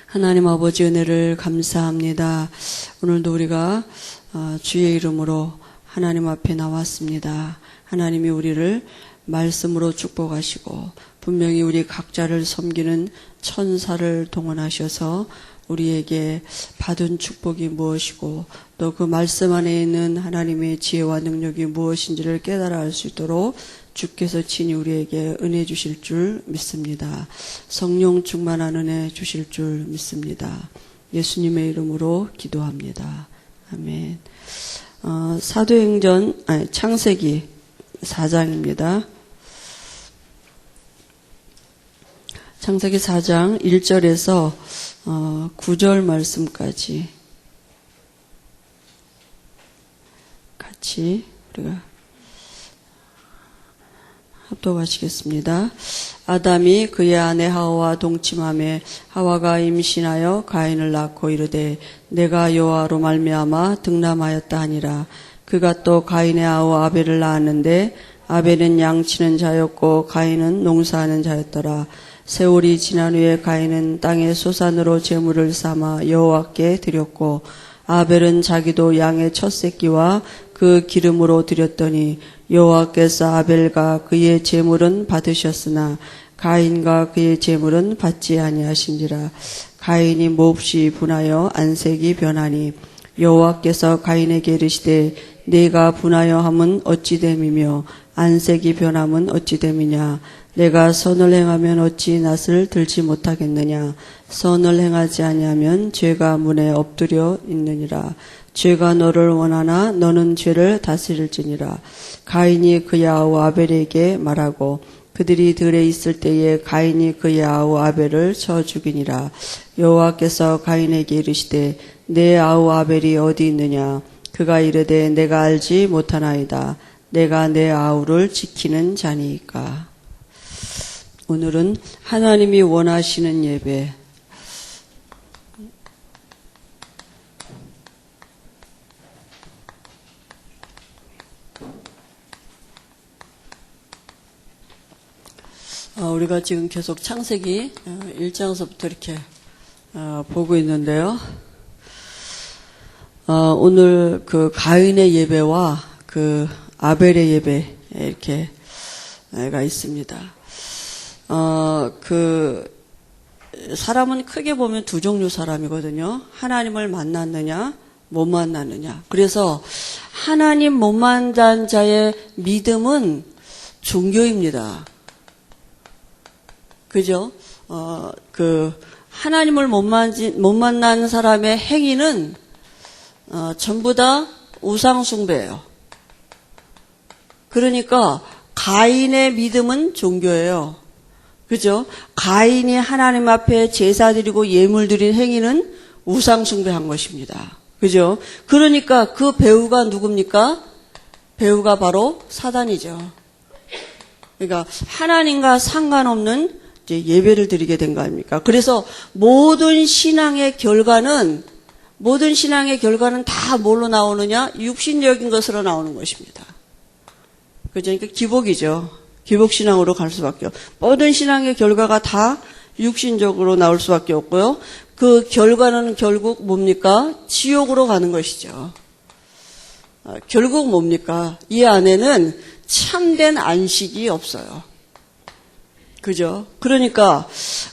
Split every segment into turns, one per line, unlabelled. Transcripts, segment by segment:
하나님 아버지 은혜를 감사합니다. 오늘도 우리가 주의 이름으로 하나님 앞에 나왔습니다. 하나님이 우리를 말씀으로 축복하시고 분명히 우리 각자를 섬기는 천사를 동원하셔서 우리에게 받은 축복이 무엇이고 또 그 말씀 안에 있는 하나님의 지혜와 능력이 무엇인지를 깨달아 알 수 있도록 주께서 친히 우리에게 은혜 주실 줄 믿습니다. 성령 충만한 은혜 주실 줄 믿습니다. 예수님의 이름으로 기도합니다. 아멘. 창세기 4장입니다. 창세기 4장 1절에서 9절 말씀까지 같이 우리가 합독하시겠습니다. 아담이 그의 아내 하와와 동침하며 하와가 임신하여 가인을 낳고 이르되 내가 여호와로 말미암아 득남하였다 하니라. 그가 또 가인의 아우 아벨을 낳았는데 아벨은 양치는 자였고 가인은 농사하는 자였더라. 세월이 지난 후에 가인은 땅의 소산으로 제물을 삼아 여호와께 드렸고 아벨은 자기도 양의 첫 새끼와 그 기름으로 드렸더니 여호와께서 아벨과 그의 제물은 받으셨으나 가인과 그의 제물은 받지 아니하신지라. 가인이 몹시 분하여 안색이 변하니 여호와께서 가인에게 이르시되 네가 분하여 함은 어찌 됨이며 안색이 변함은 어찌 됨이냐. 내가 선을 행하면 어찌 낫을 들지 못하겠느냐. 선을 행하지 아니하면 죄가 문에 엎드려 있느니라. 죄가 너를 원하나 너는 죄를 다스릴지니라. 가인이 그의 아우 아벨에게 말하고 그들이 들에 있을 때에 가인이 그의 아우 아벨을 쳐 죽이니라. 여호와께서 가인에게 이르시되 내 아우 아벨이 어디 있느냐. 그가 이르되 내가 알지 못하나이다. 내가 내 아우를 지키는 자니까. 오늘은 하나님이 원하시는 예배, 우리가 지금 계속 창세기 1장서부터 이렇게 보고 있는데요. 오늘 그 가인의 예배와 그 아벨의 예배 이렇게가 있습니다. 사람은 크게 보면 두 종류 사람이거든요. 하나님을 만났느냐, 못 만났느냐. 그래서 하나님 못 만난 자의 믿음은 종교입니다. 그죠? 하나님을 못 만난 사람의 행위는, 전부 다 우상숭배예요. 그러니까, 가인의 믿음은 종교예요. 그죠? 가인이 하나님 앞에 제사 드리고 예물 드린 행위는 우상숭배한 것입니다. 그죠? 그러니까 그 배우가 누굽니까? 배우가 바로 사단이죠. 그러니까 하나님과 상관없는 이제 예배를 드리게 된 거 아닙니까? 그래서 모든 신앙의 결과는 다 뭘로 나오느냐? 육신적인 것으로 나오는 것입니다. 그러니까 기복이죠. 기복신앙으로 갈 수밖에 없고 모든 신앙의 결과가 다 육신적으로 나올 수밖에 없고요. 그 결과는 결국 뭡니까? 지옥으로 가는 것이죠. 결국 뭡니까? 이 안에는 참된 안식이 없어요. 그죠? 그러니까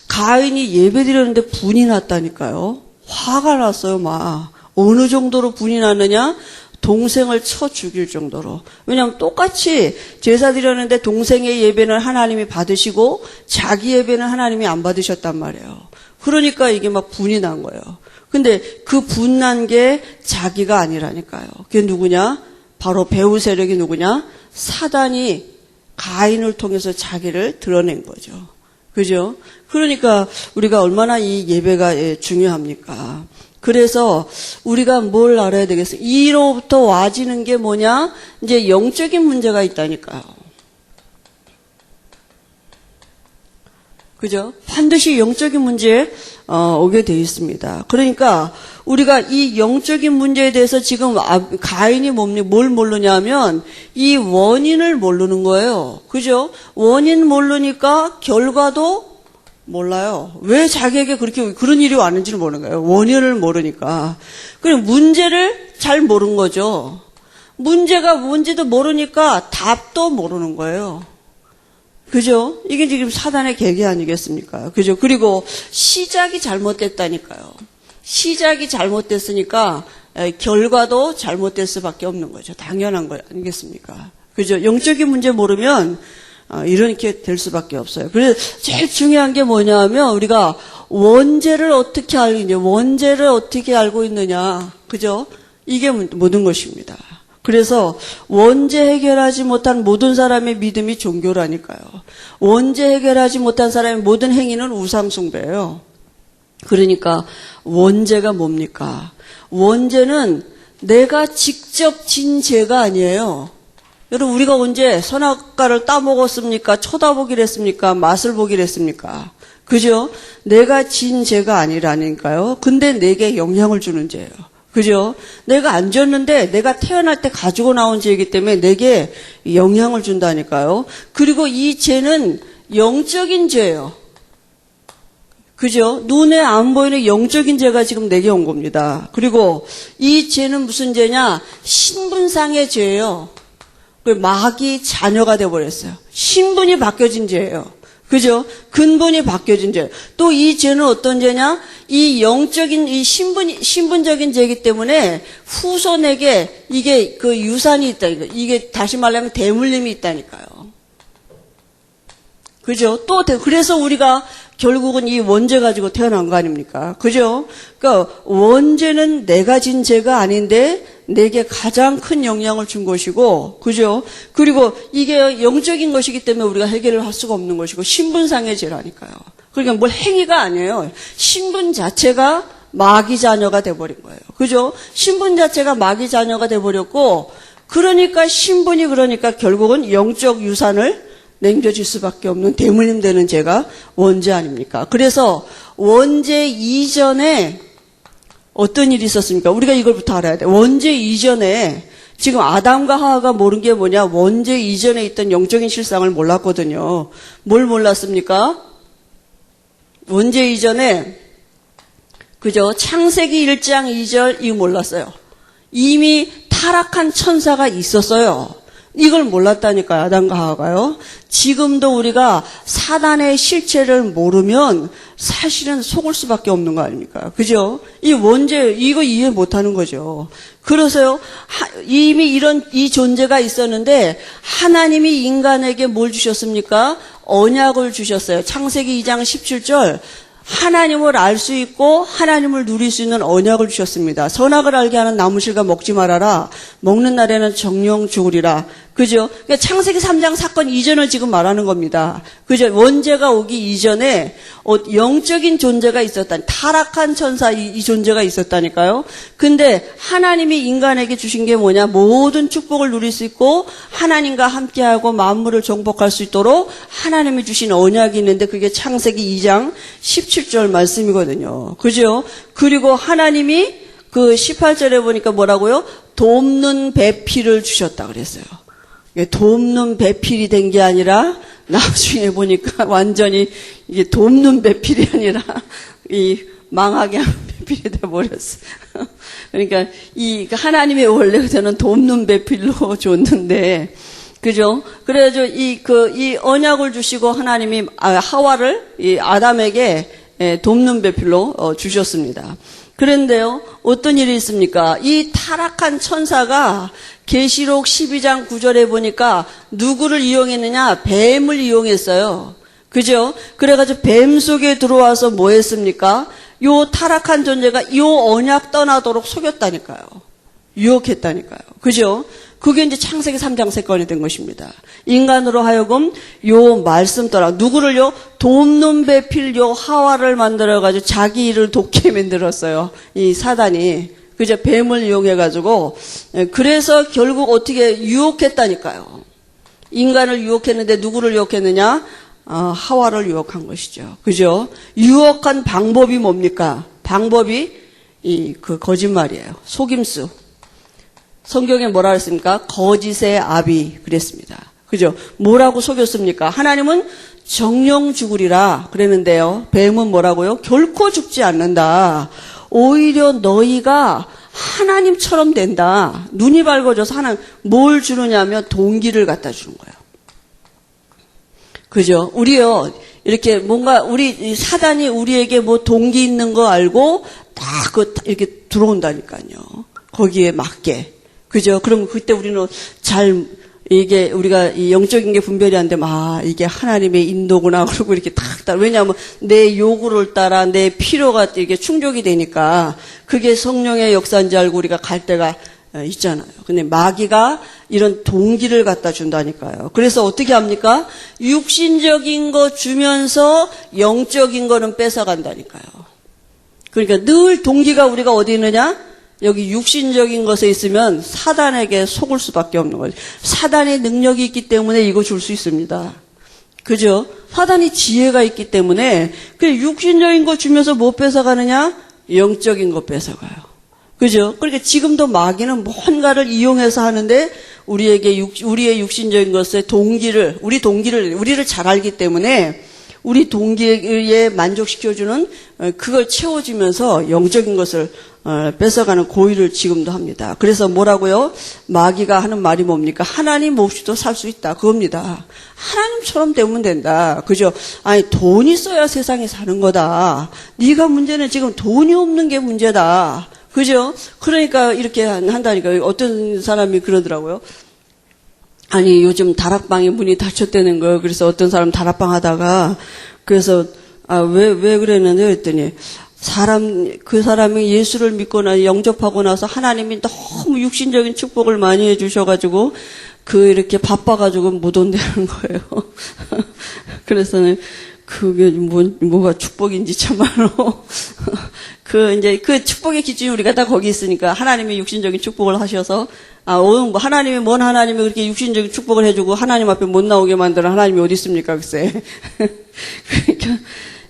가인이 예배드렸는데 분이 났다니까요. 화가 났어요. 막 어느 정도로 분이 났느냐? 동생을 쳐 죽일 정도로. 왜냐하면 똑같이 제사 드렸는데 동생의 예배는 하나님이 받으시고 자기 예배는 하나님이 안 받으셨단 말이에요. 그러니까 이게 막 분이 난 거예요. 근데 그 분난 게 자기가 아니라니까요. 그게 누구냐? 바로 배후 세력이 누구냐? 사단이 가인을 통해서 자기를 드러낸 거죠. 그죠? 그러니까 우리가 얼마나 이 예배가 중요합니까? 그래서 우리가 뭘 알아야 되겠어요? 이로부터 와지는 게 뭐냐? 이제 영적인 문제가 있다니까요. 그죠? 반드시 영적인 문제에 오게 돼 있습니다. 그러니까 우리가 이 영적인 문제에 대해서 지금 가인이 뭘 모르냐면 이 원인을 모르는 거예요. 그죠? 원인 모르니까 결과도 몰라요. 왜 자기에게 그런 일이 왔는지를 모르는 거예요. 원인을 모르니까. 그리고 문제를 잘 모르는 거죠. 문제가 뭔지도 모르니까 답도 모르는 거예요. 그죠? 이게 지금 사단의 계기 아니겠습니까? 그죠? 그리고 시작이 잘못됐다니까요. 시작이 잘못됐으니까 결과도 잘못될 수밖에 없는 거죠. 당연한 거 아니겠습니까? 그죠? 영적인 문제 모르면 이렇게 될 수밖에 없어요. 그래서 제일 중요한 게 뭐냐면 우리가 원죄를 어떻게 알고 있느냐. 그죠? 이게 모든 것입니다. 그래서 원죄 해결하지 못한 모든 사람의 믿음이 종교라니까요. 원죄 해결하지 못한 사람의 모든 행위는 우상숭배예요. 그러니까 원죄가 뭡니까? 원죄는 내가 직접 진 죄가 아니에요. 여러분 우리가 언제 선악과를 따먹었습니까? 쳐다보기를 했습니까? 맛을 보기를 했습니까? 그죠? 내가 진 죄가 아니라니까요. 근데 내게 영향을 주는 죄예요. 그죠? 내가 안 졌는데 내가 태어날 때 가지고 나온 죄이기 때문에 내게 영향을 준다니까요. 그리고 이 죄는 영적인 죄예요. 그죠? 눈에 안 보이는 영적인 죄가 지금 내게 온 겁니다. 그리고 이 죄는 무슨 죄냐? 신분상의 죄예요. 마귀 자녀가 되어버렸어요. 신분이 바뀌어진 죄예요. 그죠? 근본이 바뀌어진 죄. 또 이 죄는 어떤 죄냐? 이 영적인, 이 신분적인 죄이기 때문에 후손에게 이게 그 유산이 있다. 이게 다시 말하면 대물림이 있다니까요. 그죠? 또, 그래서 우리가 결국은 이 원죄 가지고 태어난 거 아닙니까? 그죠? 그러니까 원죄는 내가 진 죄가 아닌데 내게 가장 큰 영향을 준 것이고, 그죠? 그리고 이게 영적인 것이기 때문에 우리가 해결을 할 수가 없는 것이고, 신분상의 죄라니까요. 그러니까 뭘 행위가 아니에요. 신분 자체가 마귀 자녀가 돼버린 거예요. 그죠? 신분 자체가 마귀 자녀가 돼버렸고, 그러니까 신분이 결국은 영적 유산을 남겨질 수밖에 없는 대물림 되는 죄가 원죄 아닙니까? 그래서 원죄 이전에 어떤 일이 있었습니까? 우리가 이걸부터 알아야 돼. 원죄 이전에 지금 아담과 하와가 모른 게 뭐냐? 원죄 이전에 있던 영적인 실상을 몰랐거든요. 뭘 몰랐습니까? 원죄 이전에 그죠? 창세기 1장 2절 이거 몰랐어요. 이미 타락한 천사가 있었어요. 이걸 몰랐다니까요. 아담과 하와가요. 지금도 우리가 사단의 실체를 모르면 사실은 속을 수밖에 없는 거 아닙니까? 그죠? 이 원죄 이거 이해 못하는 거죠. 그래서요. 이미 이 존재가 있었는데 하나님이 인간에게 뭘 주셨습니까? 언약을 주셨어요. 창세기 2장 17절. 하나님을 알 수 있고 하나님을 누릴 수 있는 언약을 주셨습니다. 선악을 알게 하는 나무실과 먹지 말아라. 먹는 날에는 정령 죽으리라. 그죠? 그러니까 창세기 3장 사건 이전을 지금 말하는 겁니다. 그죠? 원죄가 오기 이전에 영적인 존재가 있었다. 타락한 천사 이 존재가 있었다니까요. 근데 하나님이 인간에게 주신 게 뭐냐? 모든 축복을 누릴 수 있고 하나님과 함께하고 만물을 정복할 수 있도록 하나님이 주신 언약이 있는데 그게 창세기 2장 17절 말씀이거든요. 그죠? 그리고 하나님이 그 18절에 보니까 뭐라고요? 돕는 배필을 주셨다 그랬어요. 돕는 배필이 된 게 아니라 나중에 보니까 완전히 이게 돕는 배필이 아니라 이 망하게 하는 배필이 돼버렸어. 그러니까 이 하나님의 원래는 돕는 배필로 줬는데, 그죠? 그래가지고 이 언약을 주시고 하나님이 하와를 이 아담에게 돕는 배필로 주셨습니다. 그런데요, 어떤 일이 있습니까? 이 타락한 천사가 계시록 12장 9절에 보니까 누구를 이용했느냐? 뱀을 이용했어요. 그죠? 그래가지고 뱀 속에 들어와서 뭐 했습니까? 요 타락한 존재가 요 언약 떠나도록 속였다니까요. 유혹했다니까요. 그죠? 그게 이제 창세기 3장 사건이 된 것입니다. 인간으로 하여금 요 말씀 떠나 누구를요? 돕는 배필 요 하와를 만들어가지고 자기 일을 돕게 만들었어요. 이 사단이. 그죠? 뱀을 이용해가지고. 그래서 결국 어떻게 유혹했다니까요. 인간을 유혹했는데 누구를 유혹했느냐? 하와를 유혹한 것이죠. 그죠? 유혹한 방법이 뭡니까? 방법이 그 거짓말이에요. 속임수. 성경에 뭐라 그랬습니까? 거짓의 아비 그랬습니다. 그죠? 뭐라고 속였습니까? 하나님은 정령 죽으리라 그랬는데요. 뱀은 뭐라고요? 결코 죽지 않는다. 오히려 너희가 하나님처럼 된다. 눈이 밝아져서 하나님 뭘 주느냐면 동기를 갖다 주는 거예요. 그죠? 우리요, 이렇게 뭔가 우리 사단이 우리에게 뭐 동기 있는 거 알고 딱 이렇게 들어온다니까요. 거기에 맞게. 그죠? 그럼 그때 우리는 잘 이게 우리가 이 영적인 게 분별이 안 되면 이게 하나님의 인도구나 그러고 이렇게 딱 따라. 왜냐하면 내 요구를 따라 내 필요가 이게 충족이 되니까 그게 성령의 역사인 줄 알고 우리가 갈 때가 있잖아요. 근데 마귀가 이런 동기를 갖다 준다니까요. 그래서 어떻게 합니까? 육신적인 거 주면서 영적인 거는 뺏어간다니까요. 그러니까 늘 동기가 우리가 어디 있느냐? 여기 육신적인 것에 있으면 사단에게 속을 수밖에 없는 거죠. 사단의 능력이 있기 때문에 이거 줄 수 있습니다. 그죠? 사단이 지혜가 있기 때문에 그 육신적인 거 주면서 뭐 뺏어가느냐? 영적인 거 뺏어가요. 그죠? 그러니까 지금도 마귀는 뭔가를 이용해서 하는데 우리의 육신적인 것에 우리를 잘 알기 때문에 우리 동기에 만족시켜주는 그걸 채워주면서 영적인 것을 뺏어가는 고의를 지금도 합니다. 그래서 뭐라고요? 마귀가 하는 말이 뭡니까? 하나님 없이도 살 수 있다. 그겁니다. 하나님처럼 되면 된다. 그죠? 아니 돈 있어야 세상에 사는 거다. 네가 문제는 지금 돈이 없는 게 문제다. 그죠? 그러니까 이렇게 한다니까. 어떤 사람이 그러더라고요. 아니 요즘 다락방에 문이 닫혔다는 거예요. 그래서 어떤 사람 다락방 하다가 그래서 왜 그랬는데 그랬더니 그 사람이 예수를 믿거나 영접하고 나서 하나님이 너무 육신적인 축복을 많이 해주셔가지고 이렇게 바빠가지고 못 온다는 거예요. 그래서는 그게 뭐가 축복인지 참말로. 이제 그 축복의 기준이 우리가 다 거기 있으니까 하나님이 육신적인 축복을 하셔서 하나님이 뭔 하나님이 그렇게 육신적인 축복을 해주고 하나님 앞에 못 나오게 만드는 하나님이 어디 있습니까, 글쎄. 그러니까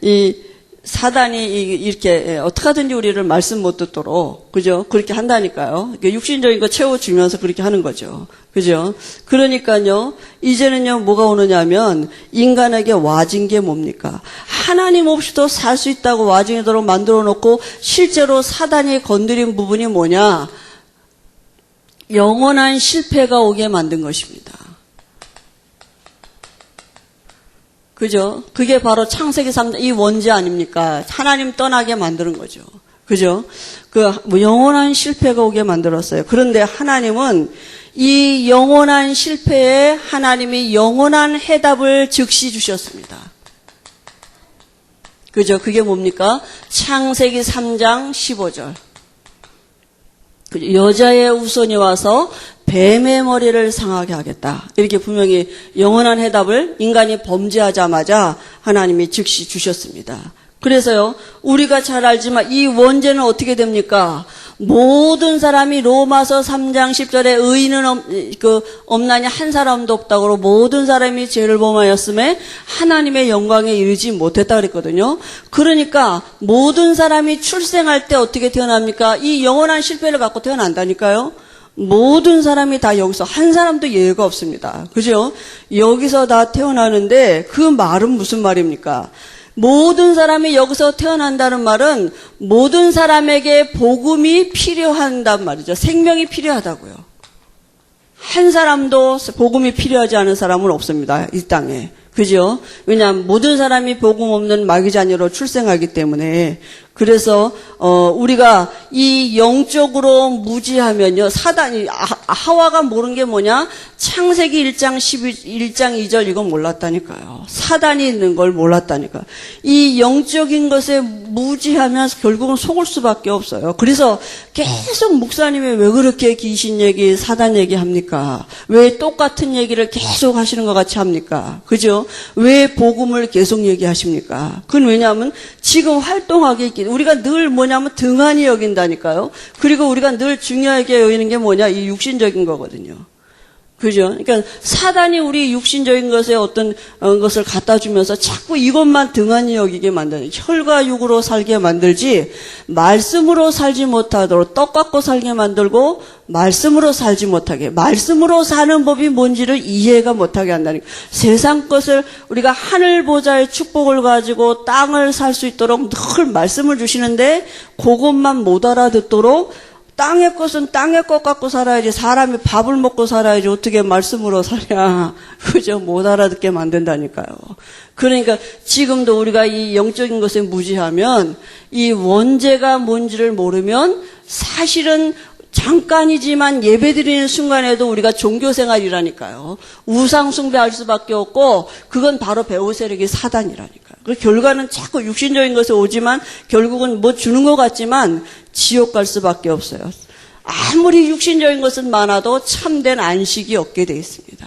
이 사단이 이렇게 어떻게 하든지 우리를 말씀 못 듣도록 그죠? 그렇게 한다니까요. 육신적인 거 채워주면서 그렇게 하는 거죠. 그죠? 그러니까요. 이제는요 뭐가 오느냐면 인간에게 와진 게 뭡니까? 하나님 없이도 살 수 있다고 와중에도록 만들어 놓고 실제로 사단이 건드린 부분이 뭐냐? 영원한 실패가 오게 만든 것입니다. 그죠? 그게 바로 창세기 3장 이 원죄 아닙니까? 하나님 떠나게 만드는 거죠. 그죠? 영원한 실패가 오게 만들었어요. 그런데 하나님은 이 영원한 실패에 하나님이 영원한 해답을 즉시 주셨습니다. 그죠? 그게 뭡니까? 창세기 3장 15절. 여자의 우선이 와서 뱀의 머리를 상하게 하겠다. 이렇게 분명히 영원한 해답을 인간이 범죄하자마자 하나님이 즉시 주셨습니다. 그래서요, 우리가 잘 알지만 이 원죄는 어떻게 됩니까? 모든 사람이 로마서 3장 10절에 의인은 없나니 한 사람도 없다고 모든 사람이 죄를 범하였음에 하나님의 영광에 이르지 못했다 그랬거든요. 그러니까 모든 사람이 출생할 때 어떻게 태어납니까? 이 영원한 실패를 갖고 태어난다니까요. 모든 사람이 다 여기서 한 사람도 예외가 없습니다. 그죠? 여기서 다 태어나는데 그 말은 무슨 말입니까? 모든 사람이 여기서 태어난다는 말은 모든 사람에게 복음이 필요한단 말이죠. 생명이 필요하다고요. 한 사람도 복음이 필요하지 않은 사람은 없습니다. 이 땅에. 그죠? 왜냐하면 모든 사람이 복음 없는 마귀 자녀로 출생하기 때문에. 그래서 우리가 이 영적으로 무지하면요. 사단이 하와가 모르는 게 뭐냐? 창세기 1장 2절 이건 몰랐다니까요. 사단이 있는 걸 몰랐다니까. 이 영적인 것에 무지하면 결국은 속을 수밖에 없어요. 그래서 계속 목사님이 왜 그렇게 귀신 얘기, 사단 얘기 합니까? 왜 똑같은 얘기를 계속 하시는 것 같이 합니까? 그죠? 왜 복음을 계속 얘기하십니까? 그건 왜냐하면 지금 활동하기 있기 우리가 늘 뭐냐면 등한히 여긴다니까요. 그리고 우리가 늘 중요하게 여기는 게 뭐냐? 이 육신적인 거거든요. 그죠? 그러니까 사단이 우리 육신적인 것에 어떤 것을 갖다 주면서 자꾸 이것만 등한히 여기게 만드는, 혈과 육으로 살게 만들지 말씀으로 살지 못하도록 떡 갖고 살게 만들고 말씀으로 살지 못하게, 말씀으로 사는 법이 뭔지를 이해가 못하게 한다는 거예요. 세상 것을 우리가 하늘 보좌의 축복을 가지고 땅을 살 수 있도록 늘 말씀을 주시는데 그것만 못 알아듣도록 땅의 것은 땅의 것 갖고 살아야지, 사람이 밥을 먹고 살아야지 어떻게 말씀으로 사냐. 그죠? 못 알아듣게 만든다니까요. 그러니까 지금도 우리가 이 영적인 것에 무지하면, 이 원죄가 뭔지를 모르면 사실은 잠깐이지만 예배드리는 순간에도 우리가 종교생활이라니까요. 우상 숭배할 수밖에 없고, 그건 바로 배후 세력이 사단이라니까요. 그 결과는 자꾸 육신적인 것에 오지만 결국은 뭐 주는 것 같지만 지옥 갈 수밖에 없어요. 아무리 육신적인 것은 많아도 참된 안식이 없게 돼 있습니다.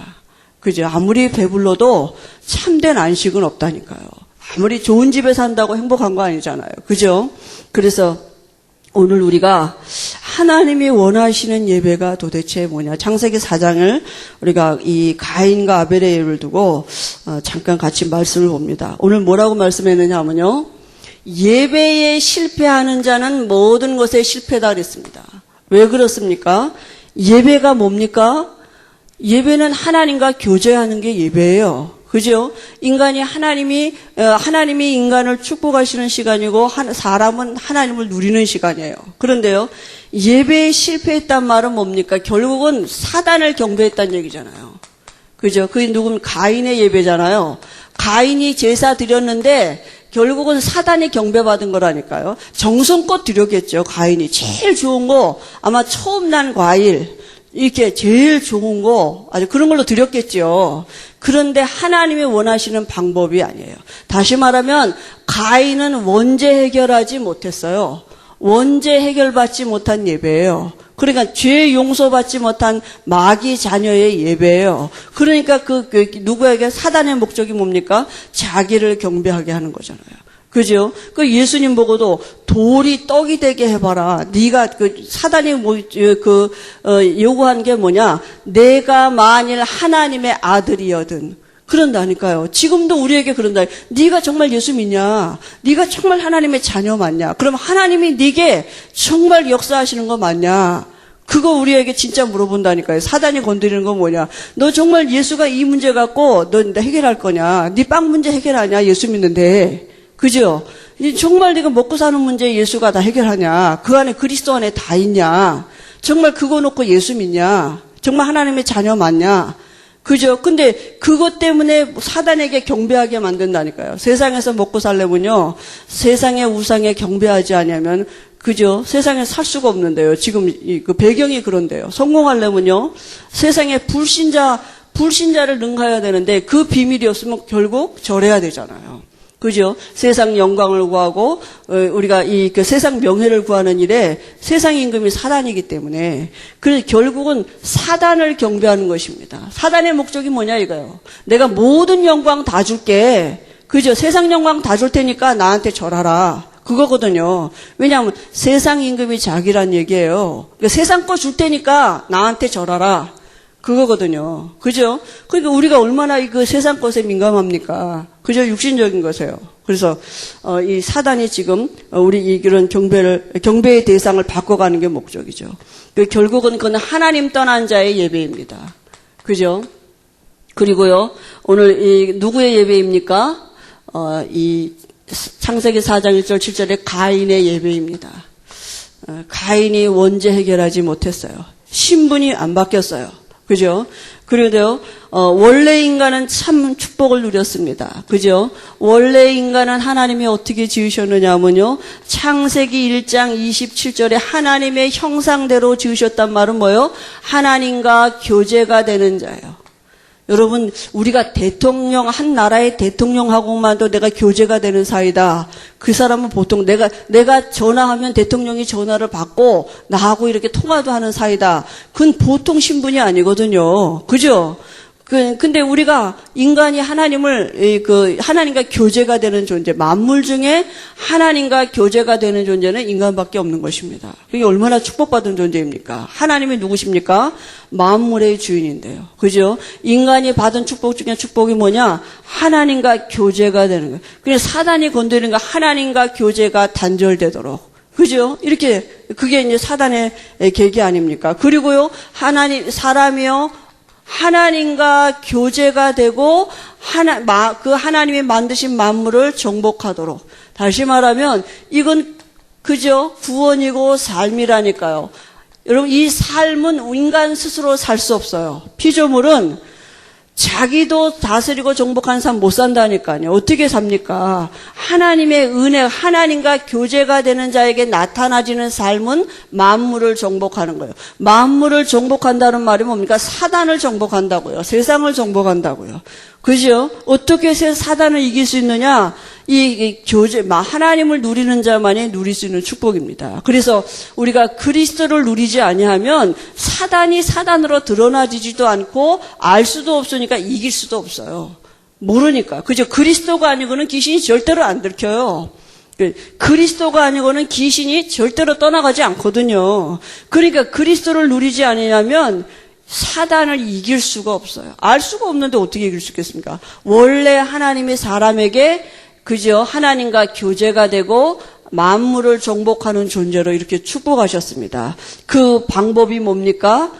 그죠? 아무리 배불러도 참된 안식은 없다니까요. 아무리 좋은 집에 산다고 행복한 거 아니잖아요. 그죠? 그래서 오늘 우리가 하나님이 원하시는 예배가 도대체 뭐냐. 창세기 4장을 우리가 이 가인과 아벨의 예를 두고 잠깐 같이 말씀을 봅니다. 오늘 뭐라고 말씀했느냐 하면요. 예배에 실패하는 자는 모든 것에 실패다 그랬습니다. 왜 그렇습니까? 예배가 뭡니까? 예배는 하나님과 교제하는 게 예배예요. 그죠? 인간이 하나님이 인간을 축복하시는 시간이고, 사람은 하나님을 누리는 시간이에요. 그런데요, 예배에 실패했단 말은 뭡니까? 결국은 사단을 경배했다는 얘기잖아요. 그죠? 그게 누구면 가인의 예배잖아요. 가인이 제사 드렸는데, 결국은 사단이 경배받은 거라니까요. 정성껏 드렸겠죠, 가인이. 제일 좋은 거, 아마 처음 난 과일, 이렇게 제일 좋은 거, 아주 그런 걸로 드렸겠죠. 그런데 하나님이 원하시는 방법이 아니에요. 다시 말하면 가인은 원죄 해결하지 못했어요. 원죄 해결받지 못한 예배예요. 그러니까 죄 용서받지 못한 마귀 자녀의 예배예요. 그러니까 누구에게 사단의 목적이 뭡니까? 자기를 경배하게 하는 거잖아요. 그죠? 그 예수님 보고도 돌이 떡이 되게 해봐라. 네가 사단이 요구한 게 뭐냐? 내가 만일 하나님의 아들이여든. 그런다니까요. 지금도 우리에게 그런다. 네가 정말 예수 믿냐? 네가 정말 하나님의 자녀 맞냐? 그럼 하나님이 네게 정말 역사하시는 거 맞냐? 그거 우리에게 진짜 물어본다니까요. 사단이 건드리는 건 뭐냐? 너 정말 예수가 이 문제 갖고 너 해결할 거냐? 네 빵 문제 해결하냐? 예수 믿는데. 그죠? 정말 네가 먹고 사는 문제 예수가 다 해결하냐? 그 안에 그리스도 안에 다 있냐? 정말 그거 놓고 예수 믿냐? 정말 하나님의 자녀 맞냐? 그죠? 근데 그것 때문에 사단에게 경배하게 만든다니까요. 세상에서 먹고 살려면요, 세상의 우상에 경배하지 않으면, 그죠? 세상에 살 수가 없는데요. 지금 그 배경이 그런데요. 성공하려면요, 세상에 불신자를 능가해야 되는데 그 비밀이 없으면 결국 절해야 되잖아요. 그죠? 세상 영광을 구하고, 우리가 그 세상 명예를 구하는 일에 세상 임금이 사단이기 때문에, 그래서 결국은 사단을 경배하는 것입니다. 사단의 목적이 뭐냐 이거요. 내가 모든 영광 다 줄게. 그죠? 세상 영광 다 줄 테니까 나한테 절하라. 그거거든요. 왜냐하면 세상 임금이 자기란 얘기예요. 그러니까 세상 거 줄 테니까 나한테 절하라. 그거거든요. 그죠? 그러니까 우리가 얼마나 그 세상 것에 민감합니까? 그저 육신적인 것이에요. 그래서 이 사단이 지금 우리 이런 경배의 대상을 바꿔가는 게 목적이죠. 결국은 그건 하나님 떠난 자의 예배입니다. 그죠? 그리고요, 오늘 이 누구의 예배입니까? 이 창세기 4장 1절 7절에 가인의 예배입니다. 가인이 원죄 해결하지 못했어요. 신분이 안 바뀌었어요. 그죠? 그런데요, 원래 인간은 참 축복을 누렸습니다. 그죠? 원래 인간은 하나님이 어떻게 지으셨느냐 하면요, 창세기 1장 27절에 하나님의 형상대로 지으셨단 말은 뭐예요? 하나님과 교제가 되는 자예요. 여러분, 우리가 한 나라의 대통령하고만도 내가 교제가 되는 사이다. 그 사람은 보통 내가 전화하면 대통령이 전화를 받고 나하고 이렇게 통화도 하는 사이다. 그건 보통 신분이 아니거든요. 그죠? 근데 우리가 인간이 하나님과 교제가 되는 존재, 만물 중에 하나님과 교제가 되는 존재는 인간밖에 없는 것입니다. 그게 얼마나 축복받은 존재입니까? 하나님이 누구십니까? 만물의 주인인데요. 그죠? 인간이 받은 축복 중에 축복이 뭐냐? 하나님과 교제가 되는 거예요. 그래서 사단이 건드리는 거 하나님과 교제가 단절되도록. 그죠? 이렇게, 그게 이제 사단의 계기 아닙니까? 그리고요, 사람이요, 하나님과 교제가 되고 그 하나님이 만드신 만물을 정복하도록. 다시 말하면 이건 그저 구원이고 삶이라니까요. 여러분 이 삶은 인간 스스로 살 수 없어요. 피조물은 자기도 다스리고 정복하는 삶 못 산다니까요. 어떻게 삽니까? 하나님의 은혜, 하나님과 교제가 되는 자에게 나타나지는 삶은 만물을 정복하는 거예요. 만물을 정복한다는 말이 뭡니까? 사단을 정복한다고요. 세상을 정복한다고요. 그죠? 어떻게 사단을 이길 수 있느냐? 이 교제, 하나님을 누리는 자만이 누릴 수 있는 축복입니다. 그래서 우리가 그리스도를 누리지 아니하면 사단이 사단으로 드러나지도 않고 알 수도 없으니까 이길 수도 없어요. 모르니까. 그죠? 그리스도가 아니고는 귀신이 절대로 안 들켜요. 그리스도가 아니고는 귀신이 절대로 떠나가지 않거든요. 그러니까 그리스도를 누리지 아니하면 사단을 이길 수가 없어요. 알 수가 없는데 어떻게 이길 수 있겠습니까? 원래 하나님이 사람에게 그저 하나님과 교제가 되고 만물을 정복하는 존재로 이렇게 축복하셨습니다. 그 방법이 뭡니까?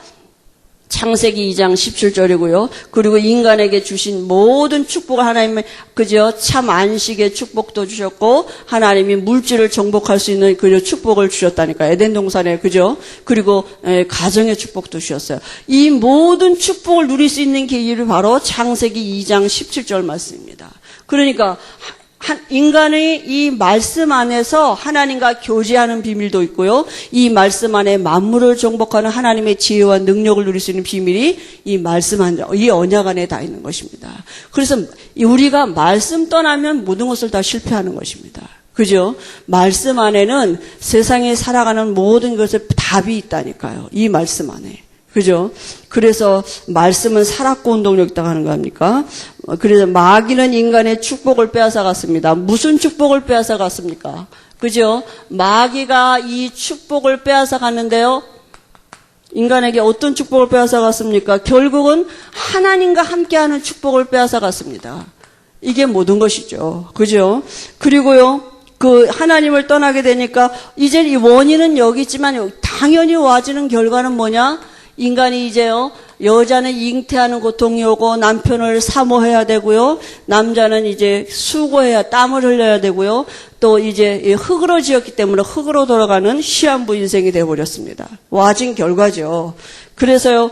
창세기 2장 17절이고요. 그리고 인간에게 주신 모든 축복을 하나님은 그저 참 안식의 축복도 주셨고 하나님이 물질을 정복할 수 있는 그 축복을 주셨다니까. 에덴 동산에 그죠? 그리고 가정의 축복도 주셨어요. 이 모든 축복을 누릴 수 있는 계기를 바로 창세기 2장 17절 말씀입니다. 그러니까 인간의 이 말씀 안에서 하나님과 교제하는 비밀도 있고요. 이 말씀 안에 만물을 정복하는 하나님의 지혜와 능력을 누릴 수 있는 비밀이 이 말씀 안에, 이 언약 안에 다 있는 것입니다. 그래서 우리가 말씀 떠나면 모든 것을 다 실패하는 것입니다. 그죠? 말씀 안에는 세상에 살아가는 모든 것에 답이 있다니까요. 이 말씀 안에. 그죠? 그래서 말씀은 살았고 운동력 있다고 하는 거 아닙니까? 그래서 마귀는 인간의 축복을 빼앗아갔습니다. 무슨 축복을 빼앗아갔습니까? 그죠? 마귀가 이 축복을 빼앗아갔는데요. 인간에게 어떤 축복을 빼앗아갔습니까? 결국은 하나님과 함께하는 축복을 빼앗아갔습니다. 이게 모든 것이죠. 그죠? 그리고요. 그 하나님을 떠나게 되니까 이제 이 원인은 여기 있지만 당연히 와지는 결과는 뭐냐? 인간이 이제요, 여자는 잉태하는 고통이 오고 남편을 사모해야 되고요, 남자는 이제 수고해야 땀을 흘려야 되고요, 또 이제 흙으로 지었기 때문에 흙으로 돌아가는 시한부 인생이 되어버렸습니다. 와진 결과죠. 그래서요,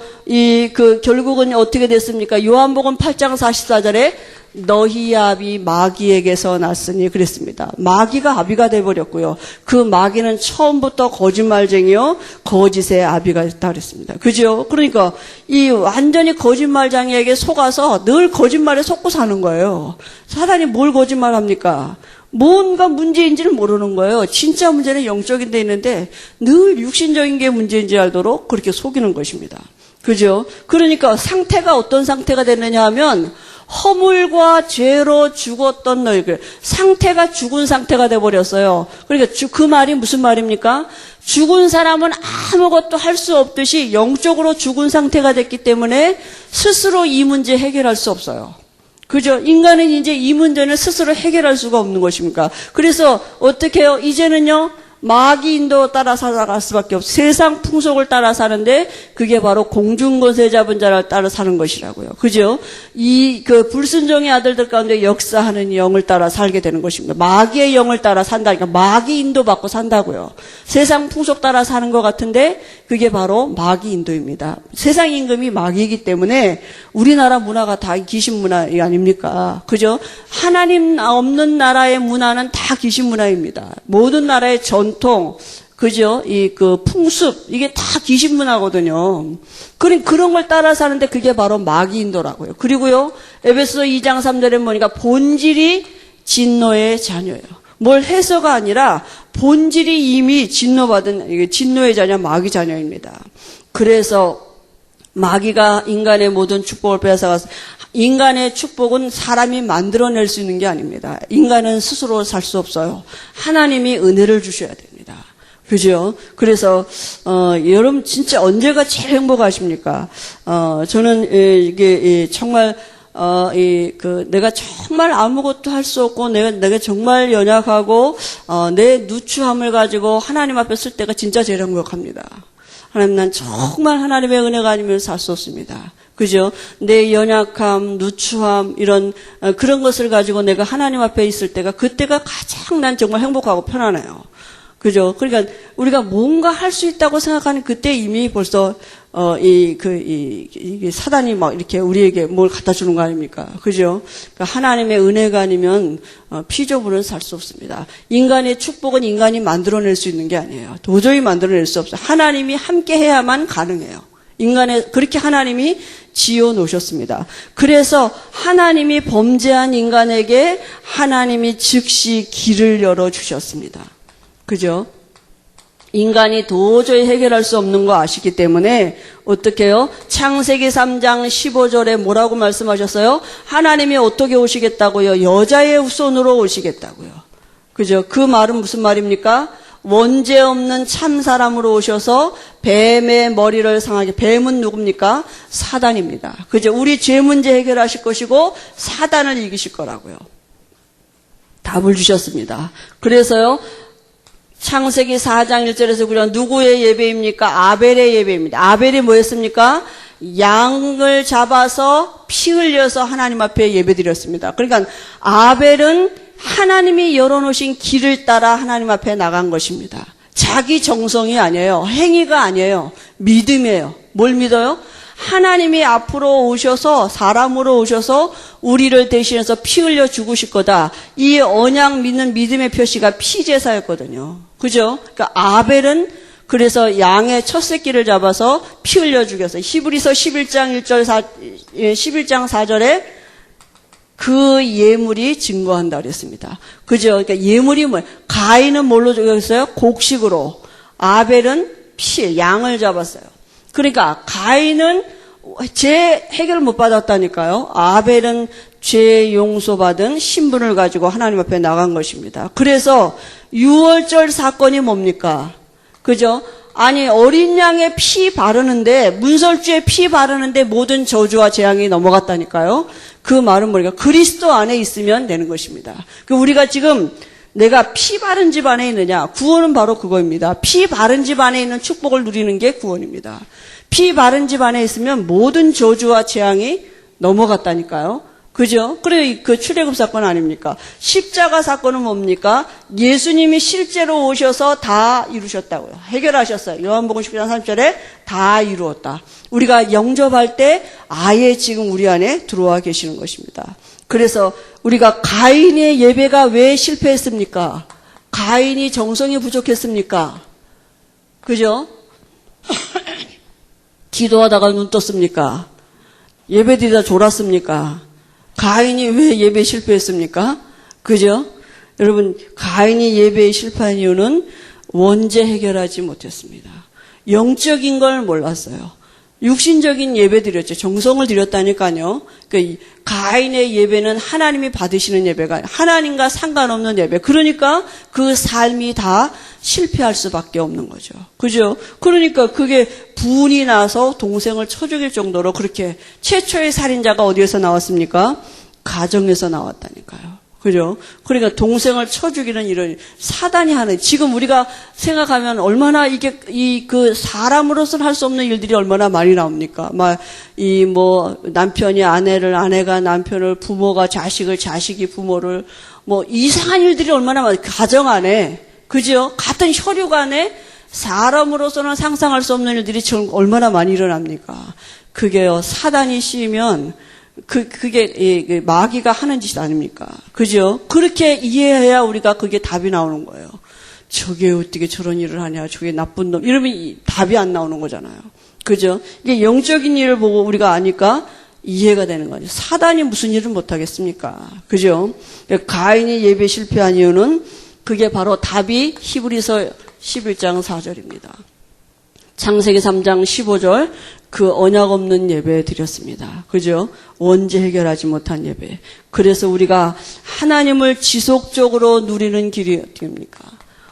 결국은 어떻게 됐습니까? 요한복음 8장 44절에 너희 아비 마귀에게서 났으니 그랬습니다. 마귀가 아비가 돼버렸고요. 그 마귀는 처음부터 거짓말쟁이요, 거짓의 아비가 됐다 그랬습니다. 그죠? 그러니까 이 완전히 거짓말쟁이에게 속아서 늘 거짓말에 속고 사는 거예요. 사단이 뭘 거짓말합니까? 뭔가 문제인지를 모르는 거예요. 진짜 문제는 영적인 데 있는데 늘 육신적인 게 문제인지 알도록 그렇게 속이는 것입니다. 그죠? 그러니까 상태가 어떤 상태가 됐느냐 하면 허물과 죄로 죽었던 너희들, 상태가 죽은 상태가 돼버렸어요. 그러니까 그 말이 무슨 말입니까? 죽은 사람은 아무것도 할 수 없듯이 영적으로 죽은 상태가 됐기 때문에 스스로 이 문제 해결할 수 없어요. 그죠? 인간은 이제 이 문제는 스스로 해결할 수가 없는 것입니까? 그래서 어떻게 해요? 이제는요, 마귀 인도 따라 살아갈 수밖에 없어요. 세상 풍속을 따라 사는데 그게 바로 공중권세 잡은 자를 따라 사는 것이라고요. 그죠? 불순종의 아들들 가운데 역사하는 영을 따라 살게 되는 것입니다. 마귀의 영을 따라 산다니까 마귀 인도받고 산다고요. 세상 풍속 따라 사는 것 같은데 그게 바로 마귀 인도입니다. 세상 임금이 마귀이기 때문에 우리나라 문화가 다 귀신 문화 아닙니까? 그죠? 하나님 없는 나라의 문화는 다 귀신 문화입니다. 모든 나라의 전통, 그죠? 풍습, 이게 다 귀신 문화거든요. 그런 걸 따라 사는데 그게 바로 마귀 인도라고요. 그리고요, 에베소서 2장 3절에 보니까 본질이 진노의 자녀예요. 뭘 해서가 아니라 본질이 이미 진노의 자녀, 마귀 자녀입니다. 그래서 마귀가 인간의 모든 축복을 빼앗아가서 인간의 축복은 사람이 만들어낼 수 있는 게 아닙니다. 인간은 스스로 살 수 없어요. 하나님이 은혜를 주셔야 됩니다. 그죠? 그래서 여러분 진짜 언제가 제일 행복하십니까? 저는 이게 정말 내가 정말 아무것도 할 수 없고 내가 정말 연약하고 내 누추함을 가지고 하나님 앞에 쓸 때가 진짜 제일 행복합니다. 하나님, 난 정말 하나님의 은혜가 아니면 살 수 없습니다. 그죠? 내 연약함, 누추함, 그런 것을 가지고 내가 하나님 앞에 있을 때가, 그때가 가장 난 정말 행복하고 편안해요. 그죠? 그러니까, 우리가 뭔가 할 수 있다고 생각하는 그때 이미 벌써, 사단이 막 이렇게 우리에게 뭘 갖다 주는 거 아닙니까? 그죠? 그러니까 하나님의 은혜가 아니면, 피조물은 살 수 없습니다. 인간의 축복은 인간이 만들어낼 수 있는 게 아니에요. 도저히 만들어낼 수 없어요. 하나님이 함께 해야만 가능해요. 그렇게 하나님이 지어 놓으셨습니다. 그래서 하나님이 범죄한 인간에게 하나님이 즉시 길을 열어 주셨습니다. 그죠? 인간이 도저히 해결할 수 없는 거 아시기 때문에 어떻게 해요? 창세기 3장 15절에 뭐라고 말씀하셨어요? 하나님이 어떻게 오시겠다고요? 여자의 후손으로 오시겠다고요. 그죠? 그 말은 무슨 말입니까? 원죄 없는 참 사람으로 오셔서 뱀의 머리를 상하게. 뱀은 누굽니까? 사단입니다. 그죠? 우리 죄 문제 해결하실 것이고 사단을 이기실 거라고요. 답을 주셨습니다. 그래서요, 창세기 4장 1절에서 우리가 누구의 예배입니까? 아벨의 예배입니다. 아벨이 뭐 했습니까? 양을 잡아서 피 흘려서 하나님 앞에 예배드렸습니다. 그러니까 아벨은 하나님이 열어놓으신 길을 따라 하나님 앞에 나간 것입니다. 자기 정성이 아니에요. 행위가 아니에요. 믿음이에요. 뭘 믿어요? 하나님이 앞으로 오셔서, 사람으로 오셔서 우리를 대신해서 피 흘려 죽으실 거다. 이 언약 믿는 믿음의 표시가 피제사였거든요. 그죠? 그러니까 아벨은 그래서 양의 첫 새끼를 잡아서 피 흘려 죽였어요. 히브리서 11장 4절에 그 예물이 증거한다 그랬습니다. 그죠? 그러니까 예물이 뭐예요? 가인은 뭘로 죽였어요? 곡식으로. 아벨은 양을 잡았어요. 그러니까 가인은 죄 해결을 못 받았다니까요. 아벨은 죄 용서받은 신분을 가지고 하나님 앞에 나간 것입니다. 그래서 유월절 사건이 뭡니까? 그죠? 아니, 어린 양의 피 바르는데, 문설주에 피 바르는데 모든 저주와 재앙이 넘어갔다니까요. 그 말은 뭐니까? 그리스도 안에 있으면 되는 것입니다. 우리가 지금 내가 피 바른 집 안에 있느냐? 구원은 바로 그거입니다. 피 바른 집 안에 있는 축복을 누리는 게 구원입니다. 피 바른 집 안에 있으면 모든 저주와 재앙이 넘어갔다니까요. 그죠? 그래, 그 출애굽 사건 아닙니까? 십자가 사건은 뭡니까? 예수님이 실제로 오셔서 다 이루셨다고요. 해결하셨어요. 요한복음 19장 3절에 다 이루었다. 우리가 영접할 때 아예 지금 우리 안에 들어와 계시는 것입니다. 그래서 우리가 가인의 예배가 왜 실패했습니까? 가인이 정성이 부족했습니까? 그죠? 기도하다가 눈 떴습니까? 예배드리다 졸았습니까? 가인이 왜 예배에 실패했습니까? 그죠? 여러분, 가인이 예배에 실패한 이유는 원죄 해결하지 못했습니다. 영적인 걸 몰랐어요. 육신적인 예배 드렸죠. 정성을 드렸다니까요. 그러니까 가인의 예배는 하나님이 받으시는 예배가 아니라 하나님과 상관없는 예배. 그러니까 그 삶이 다 실패할 수밖에 없는 거죠. 그죠? 그러니까 그게 분이 나서 동생을 쳐 죽일 정도로 그렇게 최초의 살인자가 어디에서 나왔습니까? 가정에서 나왔다니까요. 그죠? 그러니까 동생을 쳐 죽이는 이런 사단이 하는, 지금 우리가 생각하면 얼마나 사람으로서는 할 수 없는 일들이 얼마나 많이 나옵니까? 남편이 아내를, 아내가 남편을, 부모가 자식을, 자식이 부모를, 이상한 일들이 얼마나 많아요. 가정 안에. 그죠? 같은 혈육 안에 사람으로서는 상상할 수 없는 일들이 얼마나 많이 일어납니까? 그게요, 사단이 씌우면 그게 마귀가 하는 짓 아닙니까? 그죠? 그렇게 이해해야 우리가 그게 답이 나오는 거예요. 저게 어떻게 저런 일을 하냐, 저게 나쁜 놈, 이러면 답이 안 나오는 거잖아요. 그죠? 이게 영적인 일을 보고 우리가 아니까 이해가 되는 거죠. 사단이 무슨 일을 못하겠습니까? 그죠? 가인이 예배 실패한 이유는 그게 바로 답이 히브리서 11장 4절입니다. 창세기 3장 15절 그 언약 없는 예배 드렸습니다. 그죠? 원죄 해결하지 못한 예배. 그래서 우리가 하나님을 지속적으로 누리는 길이 어떻게입니까?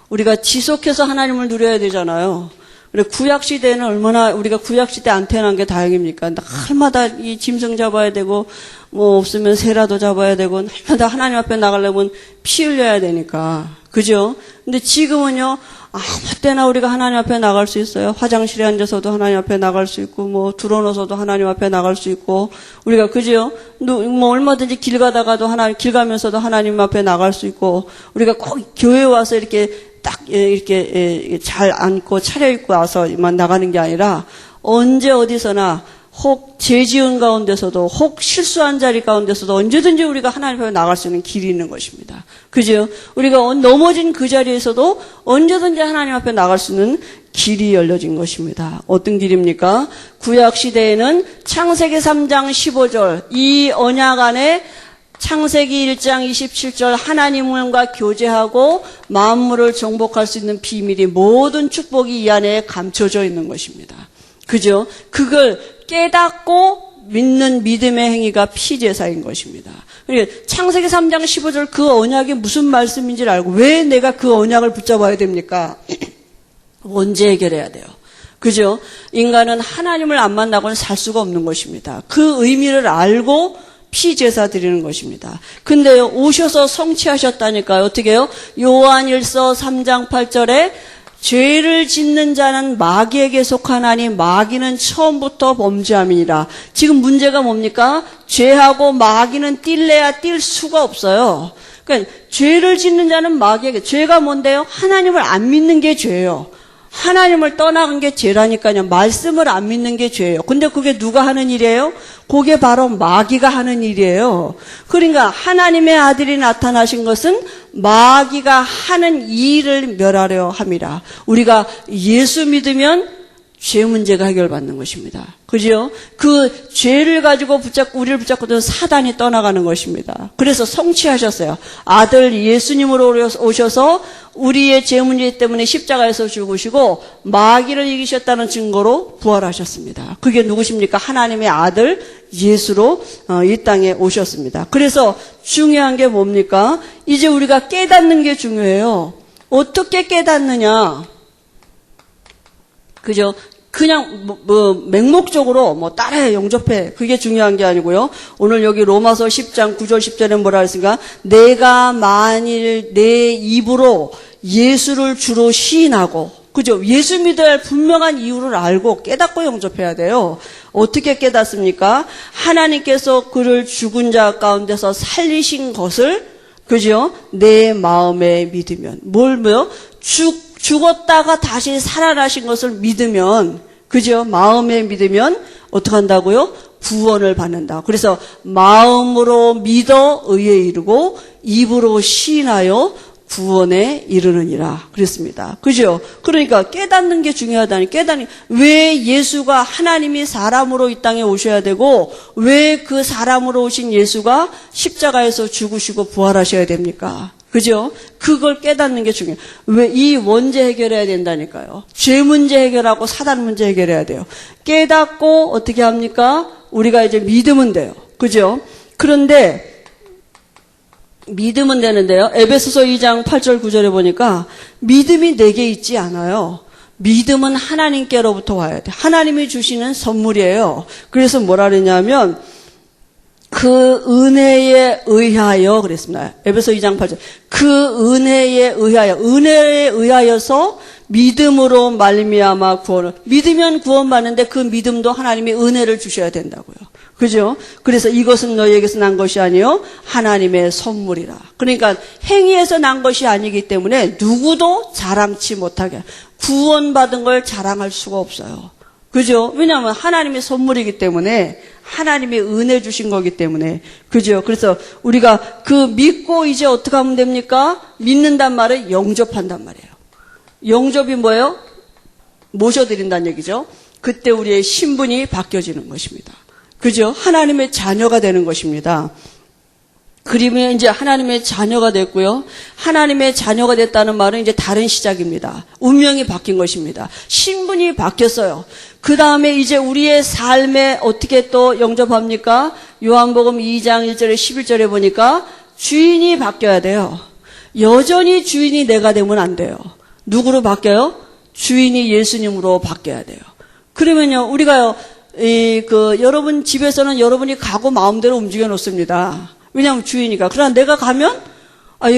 우리가 지속해서 하나님을 누려야 되잖아요. 그래 구약 시대에는 얼마나 우리가 구약 시대 안 태어난 게 다행입니까? 날마다 이 짐승 잡아야 되고 뭐 없으면 새라도 잡아야 되고 날마다 하나님 앞에 나가려면 피 흘려야 되니까. 그죠? 근데 지금은요. 아무 때나 우리가 하나님 앞에 나갈 수 있어요. 화장실에 앉아서도 하나님 앞에 나갈 수 있고, 뭐, 들어놓아서도 하나님 앞에 나갈 수 있고, 우리가, 그죠? 뭐, 얼마든지 길 가다가도 길 가면서도 하나님 앞에 나갈 수 있고, 우리가 꼭 교회 와서 이렇게 이렇게 잘 앉고 차려입고 와서만 나가는 게 아니라, 언제 어디서나, 혹 죄 지은 가운데서도 혹 실수한 자리 가운데서도 언제든지 우리가 하나님 앞에 나갈 수 있는 길이 있는 것입니다. 그죠? 우리가 넘어진 그 자리에서도 언제든지 하나님 앞에 나갈 수 있는 길이 열려진 것입니다. 어떤 길입니까? 구약 시대에는 창세기 3장 15절 이 언약 안에 창세기 1장 27절 하나님과 교제하고 만물을 정복할 수 있는 비밀이 모든 축복이 이 안에 감춰져 있는 것입니다. 그죠? 그걸 깨닫고 믿는 믿음의 행위가 피제사인 것입니다. 그러니까 창세기 3장 15절 그 언약이 무슨 말씀인지를 알고 왜 내가 그 언약을 붙잡아야 됩니까? 원죄 해결해야 돼요. 그죠? 인간은 하나님을 안 만나고는 살 수가 없는 것입니다. 그 의미를 알고 피제사 드리는 것입니다. 근데 오셔서 성취하셨다니까요. 어떻게 해요? 요한일서 3장 8절에 죄를 짓는 자는 마귀에게 속하나니 마귀는 처음부터 범죄함이니라. 지금 문제가 뭡니까? 죄하고 마귀는 뛸래야 뛸 수가 없어요. 그러니까 죄를 짓는 자는 마귀에게. 죄가 뭔데요? 하나님을 안 믿는 게 죄예요. 하나님을 떠나간 게 죄라니까요. 말씀을 안 믿는 게 죄예요. 근데 그게 누가 하는 일이에요? 그게 바로 마귀가 하는 일이에요. 그러니까 하나님의 아들이 나타나신 것은 마귀가 하는 일을 멸하려 함이라. 우리가 예수 믿으면 죄 문제가 해결받는 것입니다. 그죠? 그 죄를 가지고 우리를 붙잡고도 사단이 떠나가는 것입니다. 그래서 성취하셨어요. 아들 예수님으로 오셔서 우리의 죄 문제 때문에 십자가에서 죽으시고 마귀를 이기셨다는 증거로 부활하셨습니다. 그게 누구십니까? 하나님의 아들 예수로 이 땅에 오셨습니다. 그래서 중요한 게 뭡니까? 이제 우리가 깨닫는 게 중요해요. 어떻게 깨닫느냐? 그죠? 그냥 맹목적으로 따라해 영접해 그게 중요한 게 아니고요. 오늘 여기 로마서 10장 9절 10절에 뭐라 했습니까? 내가 만일 내 입으로 예수를 주로 시인하고 그죠? 예수 믿어야 할 분명한 이유를 알고 깨닫고 영접해야 돼요. 어떻게 깨닫습니까? 하나님께서 그를 죽은 자 가운데서 살리신 것을 그죠? 내 마음에 믿으면 뭐요? 죽었다가 다시 살아나신 것을 믿으면, 그죠? 마음에 믿으면, 어떻게 한다고요? 구원을 받는다. 그래서 마음으로 믿어 의에 이르고, 입으로 시인하여 구원에 이르느니라. 그랬습니다. 그죠? 그러니까 깨닫는 게 중요하다니. 왜 예수가 하나님이 사람으로 이 땅에 오셔야 되고, 왜 그 사람으로 오신 예수가 십자가에서 죽으시고 부활하셔야 됩니까? 그죠? 그걸 깨닫는 게 중요해요. 왜? 이 원죄 해결해야 된다니까요. 죄 문제 해결하고 사단 문제 해결해야 돼요. 깨닫고 어떻게 합니까? 우리가 이제 믿으면 돼요. 그죠? 그런데 믿으면 되는데요. 에베소서 2장 8절 9절에 보니까 믿음이 내게 있지 않아요. 믿음은 하나님께로부터 와야 돼. 하나님이 주시는 선물이에요. 그래서 뭐라 그러냐면 그 은혜에 의하여 그랬습니다. 에베소 2장 8절. 그 은혜에 의하여서 믿음으로 말미암아 구원을. 믿으면 구원받는데 그 믿음도 하나님이 은혜를 주셔야 된다고요. 그죠? 그래서 이것은 너희에게서 난 것이 아니요 하나님의 선물이라. 그러니까 행위에서 난 것이 아니기 때문에 누구도 자랑치 못하게. 구원받은 걸 자랑할 수가 없어요. 그죠? 왜냐하면 하나님의 선물이기 때문에 하나님의 은혜 주신 거기 때문에 그죠? 그래서 우리가 그 믿고 이제 어떻게 하면 됩니까? 믿는단 말은 영접한단 말이에요. 영접이 뭐예요? 모셔드린다는 얘기죠. 그때 우리의 신분이 바뀌어지는 것입니다. 그죠? 하나님의 자녀가 되는 것입니다. 그러면 이제 하나님의 자녀가 됐고요. 하나님의 자녀가 됐다는 말은 이제 다른 시작입니다. 운명이 바뀐 것입니다. 신분이 바뀌었어요. 그 다음에 이제 우리의 삶에 어떻게 또 영접합니까? 요한복음 2장 1절에 11절에 보니까 주인이 바뀌어야 돼요. 여전히 주인이 내가 되면 안 돼요. 누구로 바뀌어요? 주인이 예수님으로 바뀌어야 돼요. 그러면요, 우리가요, 여러분 집에서는 여러분이 가고 마음대로 움직여 놓습니다. 왜냐하면 주인이니까. 그러나 내가 가면,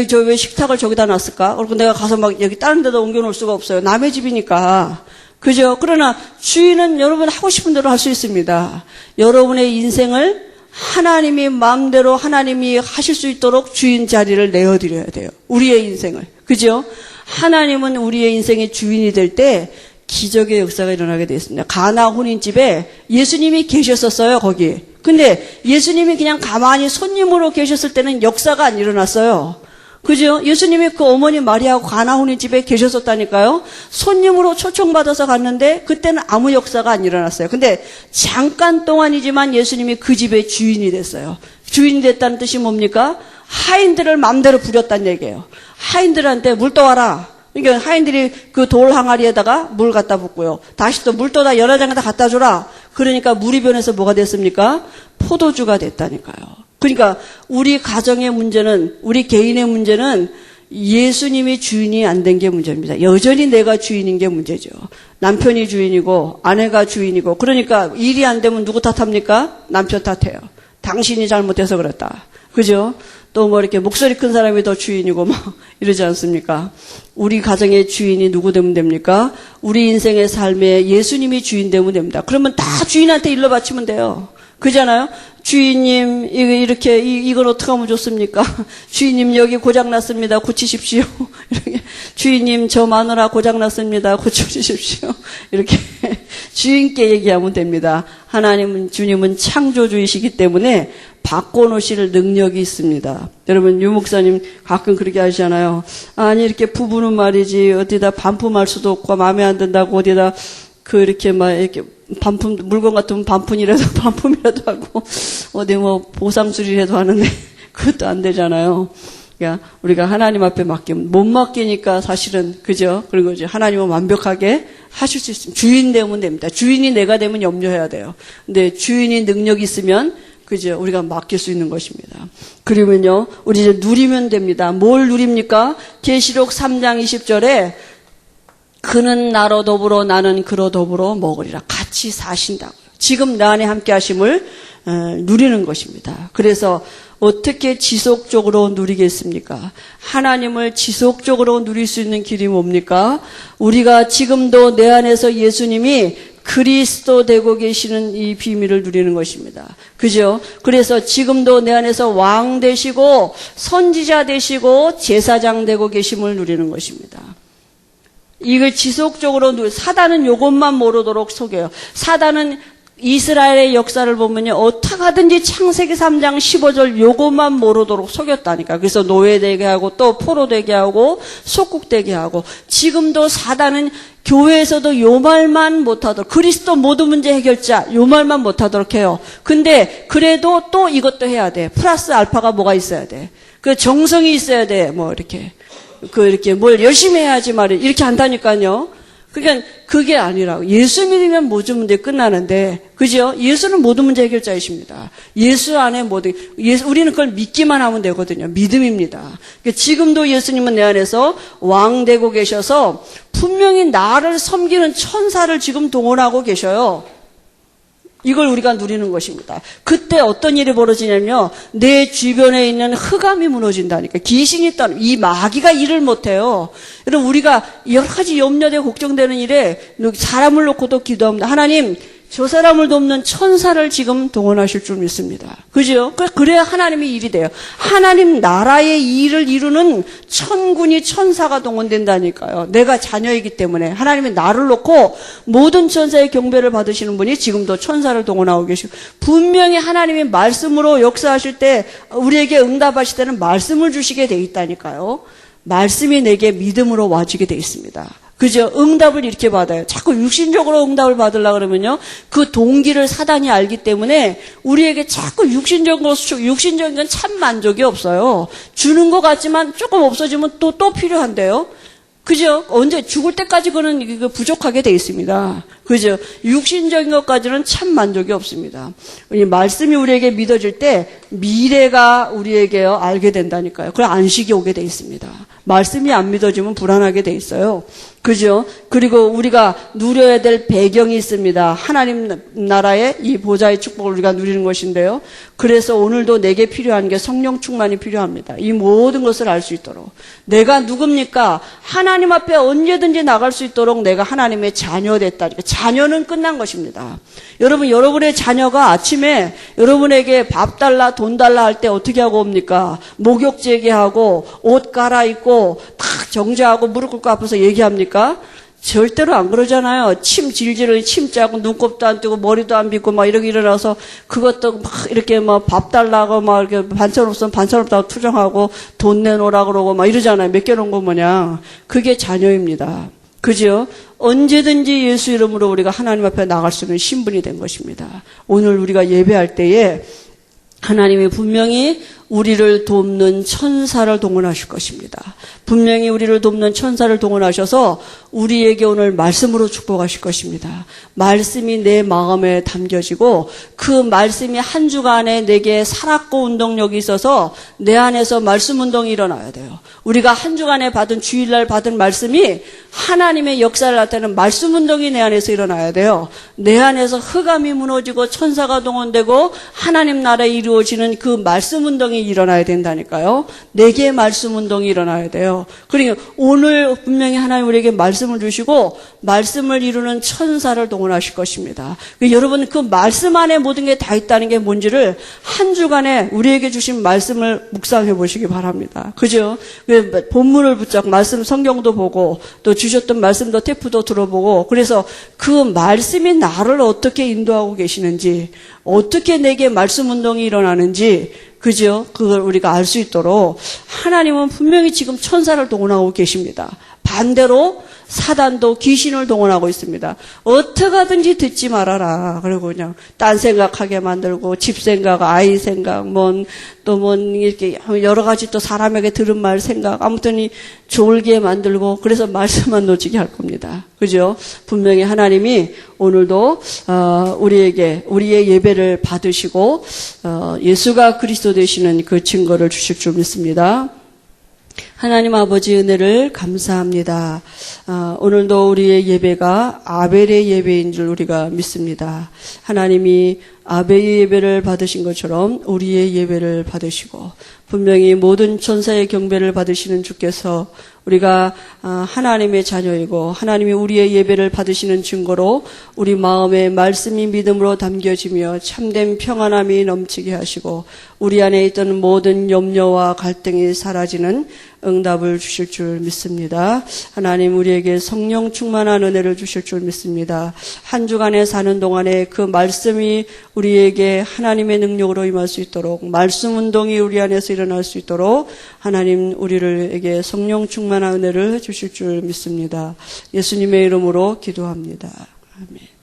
저 왜 식탁을 저기다 놨을까? 그리고 내가 가서 막 여기 다른 데다 옮겨 놓을 수가 없어요. 남의 집이니까. 그죠? 그러나 주인은 여러분 하고 싶은 대로 할 수 있습니다. 여러분의 인생을 하나님이 마음대로 하나님이 하실 수 있도록 주인 자리를 내어드려야 돼요. 우리의 인생을. 그죠? 하나님은 우리의 인생의 주인이 될 때 기적의 역사가 일어나게 되어 있습니다. 가나 혼인집에 예수님이 계셨었어요, 거기. 근데 예수님이 그냥 가만히 손님으로 계셨을 때는 역사가 안 일어났어요. 그죠? 예수님이 그 어머니 마리아하고 가나 혼인집에 계셨었다니까요. 손님으로 초청받아서 갔는데 그때는 아무 역사가 안 일어났어요. 근데 잠깐 동안이지만 예수님이 그 집의 주인이 됐어요. 주인이 됐다는 뜻이 뭡니까? 하인들을 마음대로 부렸다는 얘기예요. 하인들한테 물 떠와라. 그러니까 하인들이 그 돌 항아리에다가 물 갖다 붓고요. 다시 또 물 떠다 여러 장에다 갖다 주라. 그러니까 물이 변해서 뭐가 됐습니까? 포도주가 됐다니까요. 그러니까 우리 가정의 문제는, 우리 개인의 문제는 예수님이 주인이 안 된 게 문제입니다. 여전히 내가 주인인 게 문제죠. 남편이 주인이고 아내가 주인이고, 그러니까 일이 안 되면 누구 탓합니까? 남편 탓해요. 당신이 잘못해서 그랬다. 그죠? 또 뭐 이렇게 목소리 큰 사람이 더 주인이고 뭐 이러지 않습니까? 우리 가정의 주인이 누구 되면 됩니까? 우리 인생의 삶에 예수님이 주인 되면 됩니다. 그러면 다 주인한테 일러 바치면 돼요. 그잖아요? 주인님, 이건 어떻게 하면 좋습니까? 주인님, 여기 고장났습니다. 고치십시오. 이렇게. 주인님, 저 마누라 고장났습니다. 고쳐주십시오. 이렇게 주인께 얘기하면 됩니다. 주님은 창조주이시기 때문에 바꿔놓으실 능력이 있습니다. 여러분, 유 목사님 가끔 그렇게 하시잖아요. 아니, 이렇게 부부는 말이지, 어디다 반품할 수도 없고, 마음에 안 든다고 어디다, 이렇게 물건 같으면 반품이라도 하고, 어디 보상 수리라도 하는데, 그것도 안 되잖아요. 그러니까, 우리가 하나님 앞에 맡기면, 못 맡기니까 사실은, 그죠? 그리고 이제 하나님은 완벽하게 하실 수 있습니다. 주인 되면 됩니다. 주인이 내가 되면 염려해야 돼요. 근데 주인이 능력이 있으면, 그죠? 우리가 맡길 수 있는 것입니다. 그러면요, 우리 이제 누리면 됩니다. 뭘 누립니까? 계시록 3장 20절에, 그는 나로 더불어 나는 그로 더불어 먹으리라. 같이 사신다고요. 지금 내 안에 함께 하심을 누리는 것입니다. 그래서 어떻게 지속적으로 누리겠습니까? 하나님을 지속적으로 누릴 수 있는 길이 뭡니까? 우리가 지금도 내 안에서 예수님이 그리스도 되고 계시는 이 비밀을 누리는 것입니다. 그죠? 그래서 지금도 내 안에서 왕 되시고 선지자 되시고 제사장 되고 계심을 누리는 것입니다. 이걸 지속적으로 사단은 이것만 모르도록 속여요. 사단은 이스라엘의 역사를 보면요, 어떻게 하든지 창세기 3장 15절 요것만 모르도록 속였다니까. 그래서 노예되게 하고 또 포로되게 하고 속국되게 하고, 지금도 사단은 교회에서도 요 말만 못하도록, 그리스도 모든 문제 해결자 요 말만 못하도록 해요. 근데 그래도 또 이것도 해야 돼. 플러스 알파가 뭐가 있어야 돼. 그 정성이 있어야 돼. 뭐 이렇게 뭘 열심히 해야지 말이야. 이렇게 한다니까요. 그러니까 그게 아니라고. 예수 믿으면 모든 문제 끝나는데, 그죠? 예수는 모든 문제 해결자이십니다. 예수 안에 우리는 그걸 믿기만 하면 되거든요. 믿음입니다. 그러니까 지금도 예수님은 내 안에서 왕 되고 계셔서 분명히 나를 섬기는 천사를 지금 동원하고 계셔요. 이걸 우리가 누리는 것입니다. 그때 어떤 일이 벌어지냐면요, 내 주변에 있는 흑암이 무너진다니까. 귀신이 있다는, 이 마귀가 일을 못해요. 여러분, 우리가 여러 가지 염려되고 걱정되는 일에 사람을 놓고도 기도합니다. 하나님, 저 사람을 돕는 천사를 지금 동원하실 줄 믿습니다. 그죠? 그래야 하나님의 일이 돼요. 하나님 나라의 일을 이루는 천군이 천사가 동원된다니까요. 내가 자녀이기 때문에 하나님이 나를 놓고 모든 천사의 경배를 받으시는 분이 지금도 천사를 동원하고 계시고, 분명히 하나님이 말씀으로 역사하실 때, 우리에게 응답하실 때는 말씀을 주시게 돼 있다니까요. 말씀이 내게 믿음으로 와지게 돼 있습니다. 그죠? 응답을 이렇게 받아요. 자꾸 육신적으로 응답을 받으려고 그러면요. 그 동기를 사단이 알기 때문에 우리에게 자꾸 육신적인 건 참 만족이 없어요. 주는 것 같지만 조금 없어지면 또 필요한데요. 그죠? 언제 죽을 때까지 그는 이거 부족하게 돼 있습니다. 그죠? 육신적인 것까지는 참 만족이 없습니다. 이 말씀이 우리에게 믿어질 때 미래가 우리에게요 알게 된다니까요. 그래 안식이 오게 돼 있습니다. 말씀이 안 믿어지면 불안하게 돼 있어요. 그죠? 그리고 우리가 누려야 될 배경이 있습니다. 하나님 나라의 이 보좌의 축복을 우리가 누리는 것인데요. 그래서 오늘도 내게 필요한 게 성령 충만이 필요합니다. 이 모든 것을 알 수 있도록. 내가 누굽니까? 하나님 앞에 언제든지 나갈 수 있도록 내가 하나님의 자녀 됐다. 자녀는 끝난 것입니다. 여러분, 여러분의 자녀가 아침에 여러분에게 밥 달라, 돈 달라 할 때 어떻게 하고 옵니까? 목욕 재개하고 옷 갈아입고 탁 정지하고 무릎 꿇고 앞에서 얘기합니까? 절대로 안 그러잖아요. 침 질질 침 짜고 눈곱도 안 뜨고 머리도 안 빗고 막 이렇게 일어나서 그것도 막 이렇게 막 밥 달라고 막 이렇게 반찬 없으면 반찬 없다고 투정하고 돈 내놓으라 그러고 막 이러잖아요. 몇 개 놓은 거 뭐냐. 그게 자녀입니다. 그죠? 언제든지 예수 이름으로 우리가 하나님 앞에 나갈 수 있는 신분이 된 것입니다. 오늘 우리가 예배할 때에 하나님이 분명히 우리를 돕는 천사를 동원하실 것입니다. 분명히 우리를 돕는 천사를 동원하셔서 우리에게 오늘 말씀으로 축복하실 것입니다. 말씀이 내 마음에 담겨지고 그 말씀이 한 주간에 내게 살았고 운동력이 있어서 내 안에서 말씀 운동이 일어나야 돼요. 우리가 한 주간에 받은 주일날 받은 말씀이 하나님의 역사를 나타내는 말씀 운동이 내 안에서 일어나야 돼요. 내 안에서 흑암이 무너지고 천사가 동원되고 하나님 나라에 이루어지는 그 말씀 운동이 일어나야 된다니까요. 내게 말씀 운동이 일어나야 돼요. 그러니까 오늘 분명히 하나님 우리에게 말씀을 주시고 말씀을 이루는 천사를 동원하실 것입니다. 여러분 그 말씀 안에 모든 게 다 있다는 게 뭔지를 한 주간에 우리에게 주신 말씀을 묵상해 보시기 바랍니다. 그죠? 본문을 붙잡고 말씀 성경도 보고 또 주셨던 말씀도 테프도 들어보고 그래서 그 말씀이 나를 어떻게 인도하고 계시는지 어떻게 내게 말씀 운동이 일어나는지 그죠? 그걸 우리가 알 수 있도록 하나님은 분명히 지금 천사를 동원하고 계십니다. 반대로 사단도 귀신을 동원하고 있습니다. 어떻게 하든지 듣지 말아라. 그리고 그냥 딴 생각하게 만들고 집 생각, 아이 생각, 이렇게 여러 가지 또 사람에게 들은 말 생각, 아무튼 졸게 만들고 그래서 말씀만 놓치게 할 겁니다. 그죠? 분명히 하나님이 오늘도 우리에게 우리의 예배를 받으시고 예수가 그리스도 되시는 그 증거를 주실 줄 믿습니다. 하나님 아버지 은혜를 감사합니다. 오늘도 우리의 예배가 아벨의 예배인 줄 우리가 믿습니다. 하나님이 아벨의 예배를 받으신 것처럼 우리의 예배를 받으시고 분명히 모든 천사의 경배를 받으시는 주께서 우리가 하나님의 자녀이고 하나님이 우리의 예배를 받으시는 증거로 우리 마음에 말씀이 믿음으로 담겨지며 참된 평안함이 넘치게 하시고 우리 안에 있던 모든 염려와 갈등이 사라지는 응답을 주실 줄 믿습니다. 하나님 우리에게 성령 충만한 은혜를 주실 줄 믿습니다. 한 주간에 사는 동안에 그 말씀이 우리에게 하나님의 능력으로 임할 수 있도록 말씀 운동이 우리 안에서 일어날 수 있도록 하나님 우리에게 성령 충만한 은혜를 주실 줄 믿습니다. 예수님의 이름으로 기도합니다. 아멘.